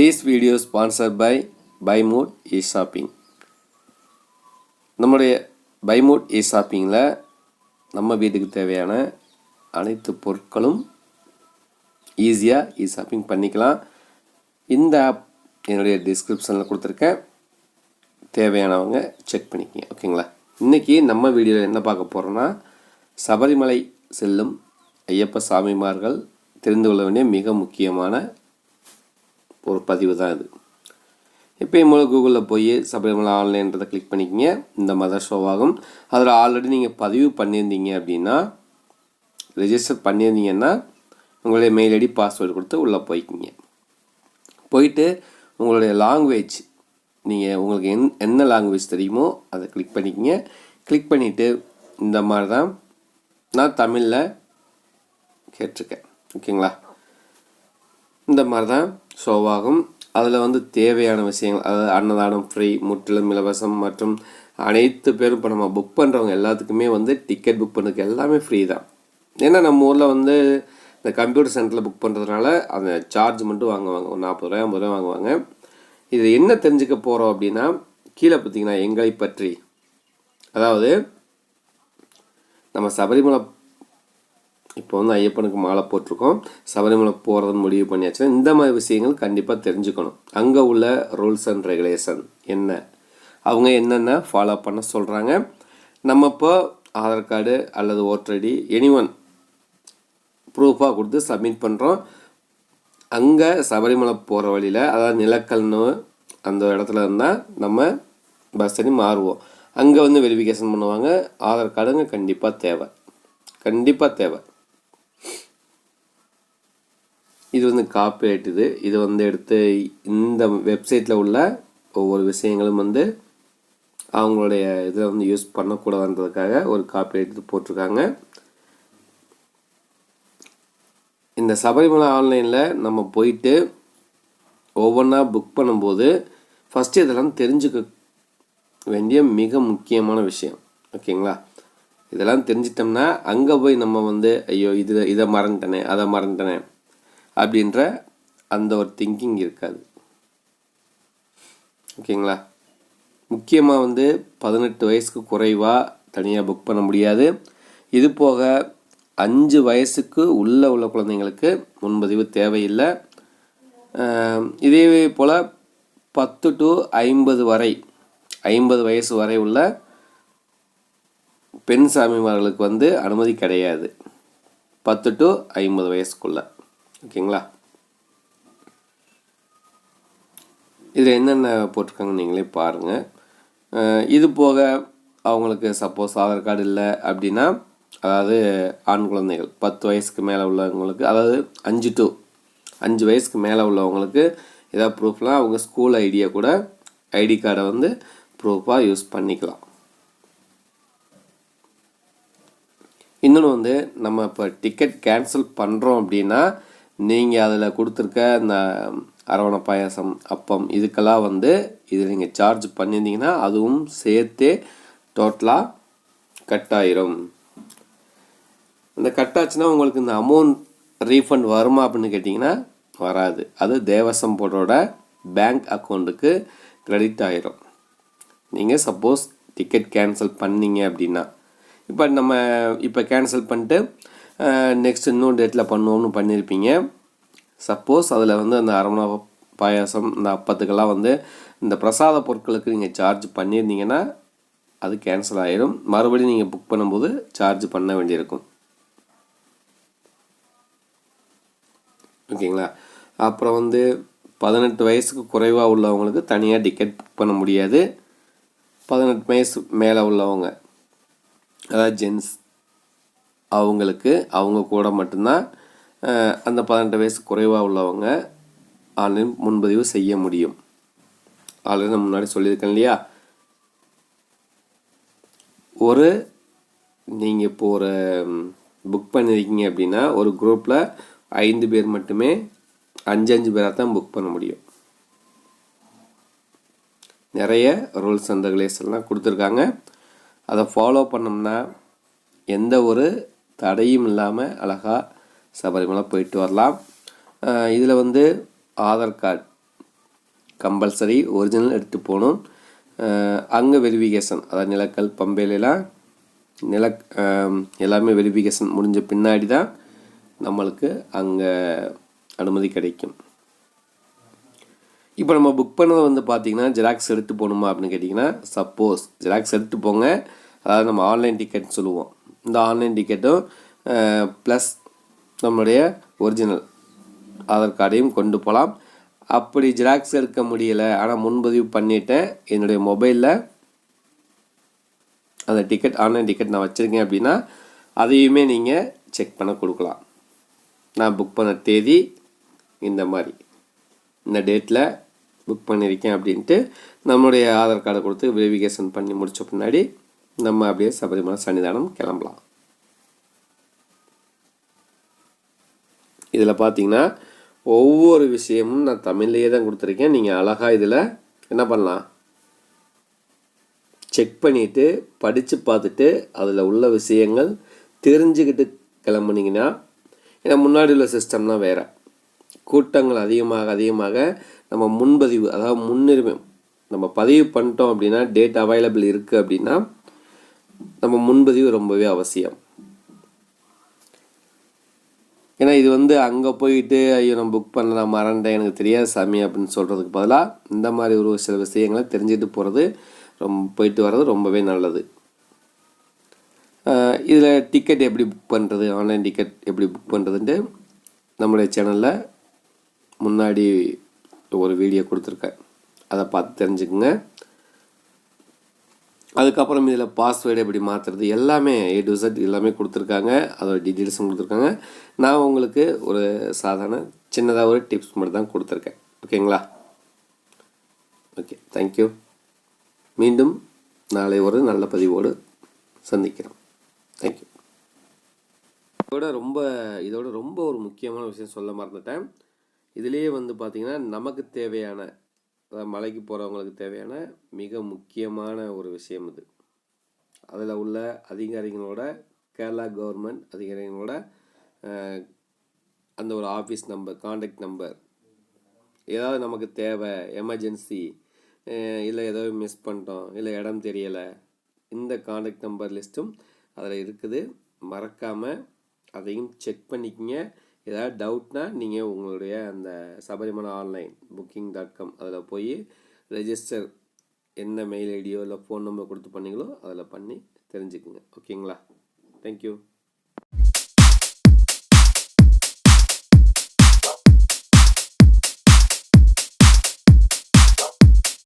This video sponsored by BuyMood e-shopping. நம்முடைய BuyMood e-shoppingல நம்ம வீட்டுக்கு தேவையான அனைத்து பொருட்களும் ஈஸியாக e-shopping பண்ணிக்கலாம். இந்த ஆப் என்னுடைய டிஸ்கிரிப்ஷனில் கொடுத்துருக்கேன், தேவையானவங்க செக் பண்ணிக்கங்க. ஓகேங்களா? இன்றைக்கி நம்ம வீடியோவில் என்ன பார்க்க போகிறோன்னா, சபரிமலை செல்லும் ஐயப்ப சாமிமார்கள் தெரிந்து கொள்ள வேண்டிய மிக முக்கியமான ஒரு பதிவு தான் இது. எப்பயும் போல் கூகுளில் போய் சபரிமலை ஆன்லைன்றதை கிளிக் பண்ணிக்கிங்க. இந்த மாதிரி ஷோ ஆகும். அதில் ஆல்ரெடி நீங்கள் பதிவு பண்ணியிருந்தீங்க அப்படின்னா, ரெஜிஸ்டர் பண்ணியிருந்தீங்கன்னா உங்களுடைய மெயில் ஐடி பாஸ்வேர்டு கொடுத்து உள்ளே போய்க்கிங்க. போயிட்டு உங்களுடைய லாங்குவேஜ், நீங்கள் உங்களுக்கு என்ன லாங்குவேஜ் தெரியுமோ அதை கிளிக் பண்ணிக்கிங்க. கிளிக் பண்ணிவிட்டு இந்த மாதிரி தான் நான் தமிழில் கேட்டிருக்கேன். ஓகேங்களா? இந்த மாதிரி தான் ஷோவாகும். அதில் தேவையான விஷயங்கள், அதாவது அன்னதானம் ஃப்ரீ, முற்றிலும் இலவசம் மற்றும் அனைத்து பேரும் இப்போ நம்ம புக் பண்ணுறவங்க எல்லாத்துக்குமே டிக்கெட் புக் பண்ணுறதுக்கு எல்லாமே ஃப்ரீ தான். ஏன்னா நம்ம ஊரில் இந்த கம்ப்யூட்டர் சென்டரில் புக் பண்ணுறதுனால அந்த சார்ஜ் மட்டும் வாங்குவாங்க, ஒரு 40 ரூபா 50 ரூபா வாங்குவாங்க. இது என்ன தெரிஞ்சுக்க போகிறோம் அப்படின்னா, கீழே பார்த்தீங்கன்னா எங்களை பற்றி, அதாவது நம்ம சபரிமலை இப்போ ஐயப்பனுக்கு மாலை போட்டிருக்கோம், சபரிமலை போகிறதுன்னு முடிவு பண்ணியாச்சுன்னா இந்த மாதிரி விஷயங்கள் கண்டிப்பாக தெரிஞ்சுக்கணும். அங்கே உள்ள ரூல்ஸ் அண்ட் ரெகுலேஷன் என்ன, அவங்க என்னென்ன ஃபாலோ பண்ண சொல்கிறாங்க. நம்ம இப்போ ஆதார் கார்டு அல்லது ஓட்டர் ஐடி எனிஒன் ப்ரூஃபாக கொடுத்து சப்மிட் பண்ணுறோம். அங்கே சபரிமலை போகிற வழியில், அதாவது நிலக்கல்னு அந்த இடத்துல இருந்தால் நம்ம பஸ் பண்ணி மாறுவோம். அங்கே வெரிஃபிகேஷன் பண்ணுவாங்க. ஆதார் கார்டுங்க கண்டிப்பாக தேவை. இது காப்பிரைட். இது எடுத்து இந்த வெப்சைட்டில் உள்ள ஒவ்வொரு விஷயங்களும் அவங்களுடைய இதில் யூஸ் பண்ணக்கூடாதுன்றதுக்காக ஒரு காப்பிரைட் போட்டிருக்காங்க. இந்த சபரிமலை ஆன்லைனில் நம்ம போயிட்டு ஒவ்வொன்றா புக் பண்ணும்போது ஃபஸ்ட்டு இதெல்லாம் தெரிஞ்சுக்க வேண்டிய மிக முக்கியமான விஷயம். ஓகேங்களா? இதெல்லாம் தெரிஞ்சிட்டோம்னா அங்கே போய் நம்ம ஐயோ இதை மறந்துட்டேனே அதை மறந்துட்டேனே அப்படின்ற அந்த ஒரு திங்கிங் இருக்காது. ஓகேங்களா? முக்கியமாக 18 வயசுக்கு குறைவாக தனியாக புக் பண்ண முடியாது. இது போக 5 வயசுக்கு உள்ள குழந்தைங்களுக்கு முன்பதிவு தேவையில்லை. இதே போல் 10 to 50 வரை, 50 வயசு வரை உள்ள பெண் சாமிமார்களுக்கு அனுமதி கிடையாது, 10 to 50 வயசுக்குள்ள. ஓகேங்களா? இதில் என்னென்ன போட்டிருக்காங்கன்னு நீங்களே பாருங்கள். இது போக அவங்களுக்கு சப்போஸ் ஆதார் கார்டு இல்லை அப்படின்னா, அதாவது ஆண் குழந்தைகள் 10 வயசுக்கு மேலே உள்ளவங்களுக்கு, அதாவது 5 வயசுக்கு மேலே உள்ளவங்களுக்கு ஏதாவது ப்ரூஃப்லாம் அவங்க ஸ்கூல் ஐடியை கூட, ஐடி கார்டை ப்ரூஃபாக யூஸ் பண்ணிக்கலாம். இன்னொன்று நம்ம இப்போ டிக்கெட் கேன்சல் பண்ணுறோம் அப்படின்னா, நீங்கள் அதில் கொடுத்துருக்க இந்த அரவணை பாயாசம், அப்பம், இதுக்கெல்லாம் இதில் நீங்கள் சார்ஜ் பண்ணியிருந்தீங்கன்னா அதுவும் சேர்த்தே டோட்டலாக கட் ஆயிரும். இந்த கட் ஆச்சுன்னா உங்களுக்கு இந்த அமௌண்ட் ரீஃபண்ட் வருமா அப்படின்னு கேட்டிங்கன்னா வராது. அது தேவசம் போர்டோட பேங்க் அக்கௌண்ட்டுக்கு கிரெடிட் ஆயிரும். நீங்கள் சப்போஸ் டிக்கெட் கேன்சல் பண்ணீங்க அப்படின்னா, இப்போ கேன்சல் பண்ணிட்டு நெக்ஸ்ட் இன்னொரு டேட்டில் பண்ணுவோம்னு பண்ணியிருப்பீங்க. சப்போஸ் அதில் அந்த அரவணை பாயாசம், இந்த அப்பத்துக்கெல்லாம் இந்த பிரசாத பொருட்களுக்கு நீங்கள் சார்ஜ் பண்ணியிருந்தீங்கன்னா அது கேன்சல் ஆகிடும். மறுபடியும் நீங்கள் புக் பண்ணும்போது சார்ஜ் பண்ண வேண்டியிருக்கும். ஓகேங்களா? அப்புறம் 18 வயசுக்கு குறைவாக உள்ளவங்களுக்கு தனியாக டிக்கெட் புக் பண்ண முடியாது. 18 வயசு மேலே உள்ளவங்க, அதாவது ஜென்ஸ், அவங்களுக்கு அவங்க கூட மட்டும்தான் அந்த 18 வயசு குறைவாக உள்ளவங்க ஆன்லைன் முன்பதிவு செய்ய முடியும். ஆல்ரெடி நான் முன்னாடி சொல்லியிருக்கேன் இல்லையா? நீங்கள் இப்போ ஒரு புக் பண்ணியிருக்கீங்க அப்படின்னா, ஒரு குரூப்பில் 5 பேர் மட்டுமே 5 பேராக தான் புக் பண்ண முடியும். நிறைய ரூல்ஸ் அண்ட் ரெகுலேஷன்லாம் கொடுத்துருக்காங்க. அதை ஃபாலோ பண்ணோம்னா எந்த ஒரு தடையும் இல்லாமல் அழகாக சபரிமலை போயிட்டு வரலாம். இதில் ஆதார் கார்டு கம்பல்சரி ஒரிஜினல் எடுத்துகிட்டு போகணும். அங்கே வெரிஃபிகேஷன், அதாவது நிலக்கல் பம்பையிலலாம் எல்லாமே வெரிஃபிகேஷன் முடிஞ்ச பின்னாடி தான் நம்மளுக்கு அங்கே அனுமதி கிடைக்கும். இப்போ நம்ம புக் பண்ணது வந்து பார்த்திங்கன்னா ஜெராக்ஸ் எடுத்து போகணுமா அப்படின்னு கேட்டிங்கன்னா, சப்போஸ் ஜெராக்ஸ் எடுத்து போங்க, அதாவது நம்ம ஆன்லைன் டிக்கெட் சொல்லுவோம். இந்த ஆன்லைன் டிக்கெட்டும் ப்ளஸ் நம்மளுடைய ஒரிஜினல் ஆதார் கார்டையும் கொண்டு போகலாம். அப்படி ஜெராக்ஸ் எடுக்க முடியலை, ஆனால் முன்பதிவு பண்ணிவிட்டேன், என்னுடைய மொபைலில் அந்த டிக்கெட் ஆன்லைன் டிக்கெட் நான் வச்சுருக்கேன் அப்படின்னா அதையுமே நீங்கள் செக் பண்ண கொடுக்கலாம். நான் புக் பண்ண தேதி இந்த மாதிரி, இந்த டேட்டில் புக் பண்ணியிருக்கேன் அப்படின்ட்டு நம்மளுடைய ஆதார் கார்டை கொடுத்து வெரிஃபிகேஷன் பண்ணி முடித்த பின்னாடி நம்ம அப்படியே சபரிமலை சன்னிதானம் கிளம்பலாம். இதில் பார்த்தீங்கன்னா ஒவ்வொரு விஷயமும் நான் தமிழ்லேயே தான் கொடுத்துருக்கேன். நீங்கள் அழகாக இதில் என்ன பண்ணலாம், செக் பண்ணிவிட்டு படித்து பார்த்துட்டு அதில் உள்ள விஷயங்கள் தெரிஞ்சுக்கிட்டு கிளம்புனீங்கன்னா, ஏன்னா முன்னாடி உள்ள சிஸ்டம்லாம் வேறு, கூட்டங்கள் அதிகமாக நம்ம முன்பதிவு, அதாவது முன்னுரிமை நம்ம பதிவு பண்ணிட்டோம் அப்படின்னா, டேட் அவைலபிள் இருக்குது அப்படின்னா நம்ம முன்பதிவு ரொம்பவே அவசியம். ஏன்னா இது வந்து அங்கே போயிட்டு ஐயோ நான் புக் பண்ண நான் மறந்துட்டேன் எனக்கு தெரியாது சாமி அப்படின்னு சொல்கிறதுக்கு பதிலாக இந்த மாதிரி ஒரு சில விஷயங்களை தெரிஞ்சுட்டு போகிறது போயிட்டு வர்றது ரொம்பவே நல்லது. இதில் டிக்கெட் எப்படி புக் பண்ணுறது, ஆன்லைன் டிக்கெட் எப்படி புக் பண்ணுறதுன்ட்டு நம்மளுடைய சேனலில் முன்னாடி ஒரு வீடியோ கொடுத்துருக்கேன், அதை பார்த்து தெரிஞ்சுக்குங்க. அதுக்கப்புறம் இதில் பாஸ்வேர்டு எப்படி மாற்றுறது எல்லாமே A to Z எல்லாமே கொடுத்துருக்காங்க, அதோட டீட்டெயில்ஸும் கொடுத்துருக்காங்க. நான் உங்களுக்கு ஒரு சாதாரண சின்னதாக ஒரு டிப்ஸ் மட்டும் தான் கொடுத்துருக்கேன். ஓகேங்களா? Okay, thank you. மீண்டும் நாளை ஒரு நல்ல பதிவோடு சந்திக்கிறோம். தேங்க்யூ. இதோட ரொம்ப ஒரு முக்கியமான விஷயம் சொல்ல மறந்துட்டேன். இதுலேயே வந்து பார்த்திங்கன்னா நமக்கு தேவையான, மலைக்கு போகிறவங்களுக்கு தேவையான மிக முக்கியமான ஒரு விஷயம் இது. அதில் உள்ள அதிகாரிகளோட, கேரளா கவர்மெண்ட் அதிகாரிகளோட அந்த ஒரு ஆஃபீஸ் நம்பர், காண்டாக்ட் நம்பர், ஏதாவது நமக்கு தேவை, எமர்ஜென்சி, இல்லை ஏதோ மிஸ் பண்ணிட்டோம், இல்லை இடம் தெரியலை, இந்த காண்டாக்ட் நம்பர் லிஸ்ட்டும் அதில் இருக்குது. மறக்காமல் அதையும் செக் பண்ணிக்கங்க. ஏதாவது டவுட்னா நீங்கள் உங்களுடைய அந்த சபரிமலை ஆன்லைன் booking.com அதில் போய் ரெஜிஸ்டர், என்ன மெயில் ஐடியோ இல்லை ஃபோன் நம்பர் கொடுத்து பண்ணீங்களோ அதில் பண்ணி தெரிஞ்சுக்குங்க. ஓகேங்களா? தேங்க்யூ.